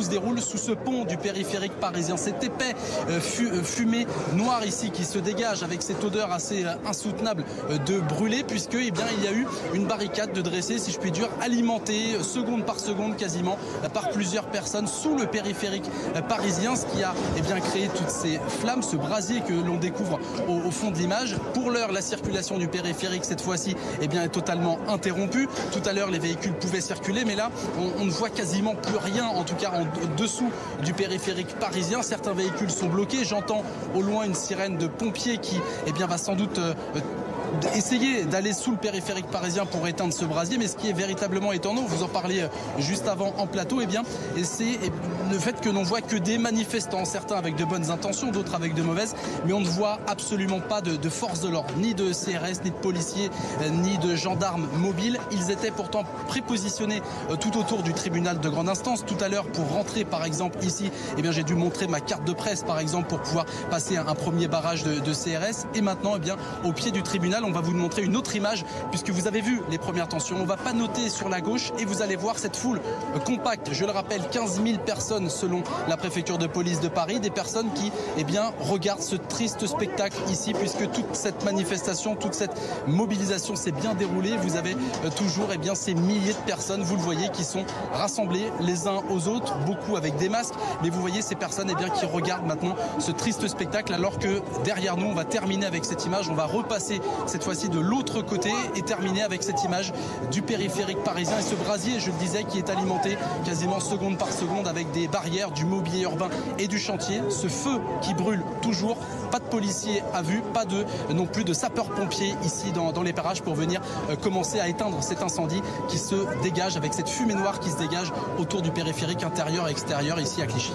se déroule sous ce pont du périphérique parisien. Cet épais fumée noire ici qui se dégage avec cette odeur assez insoutenable de brûlé, puisque il y a eu une barricade de dressée, si je puis dire, alimentée seconde par seconde quasiment par plusieurs personnes sous le périphérique parisien, ce qui a créé toutes ces flammes, ce brasier que l'on découvre au fond de l'image. Pour l'heure, la circulation du périphérique cette fois-ci est totalement interrompue. Tout à l'heure, les véhicules pouvaient circuler, mais là, on ne voit quasiment plus rien, en tout cas en dessous du périphérique parisien. Certains véhicules sont bloqués. J'entends au loin une sirène de pompiers qui va sans doute essayer d'aller sous le périphérique parisien pour éteindre ce brasier. Mais ce qui est véritablement étonnant, vous en parliez juste avant en plateau, c'est le fait que l'on voit que des manifestants, certains avec de bonnes intentions, d'autres avec de mauvaises, mais on ne voit absolument pas de force de l'ordre, ni de CRS, ni de policiers, ni de gendarmes mobiles. Ils étaient pourtant prépositionnés tout autour du tribunal de grande instance. Tout à l'heure, pour rentrer par exemple ici, j'ai dû montrer ma carte de presse par exemple pour pouvoir passer un premier barrage de CRS. Et maintenant, au pied du tribunal, on va vous montrer une autre image, puisque vous avez vu les premières tensions. On va pas noter sur la gauche et vous allez voir cette foule compacte. Je le rappelle, 15 000 personnes selon la préfecture de police de Paris, des personnes qui regardent ce triste spectacle ici, puisque toute cette manifestation, toute cette mobilisation s'est bien déroulée. Vous avez toujours ces milliers de personnes, vous le voyez, qui sont rassemblées les uns aux autres, beaucoup avec des masques, mais vous voyez ces personnes qui regardent maintenant ce triste spectacle, alors que derrière nous, on va terminer avec cette image, on va repasser cette fois-ci de l'autre côté et terminer avec cette image du périphérique parisien et ce brasier, je le disais, qui est alimenté quasiment seconde par seconde avec des barrières du mobilier urbain et du chantier. Ce feu qui brûle toujours, pas de policiers à vue, pas non plus de sapeurs-pompiers ici dans les parages pour venir commencer à éteindre cet incendie qui se dégage avec cette fumée noire qui se dégage autour du périphérique intérieur et extérieur ici à Clichy.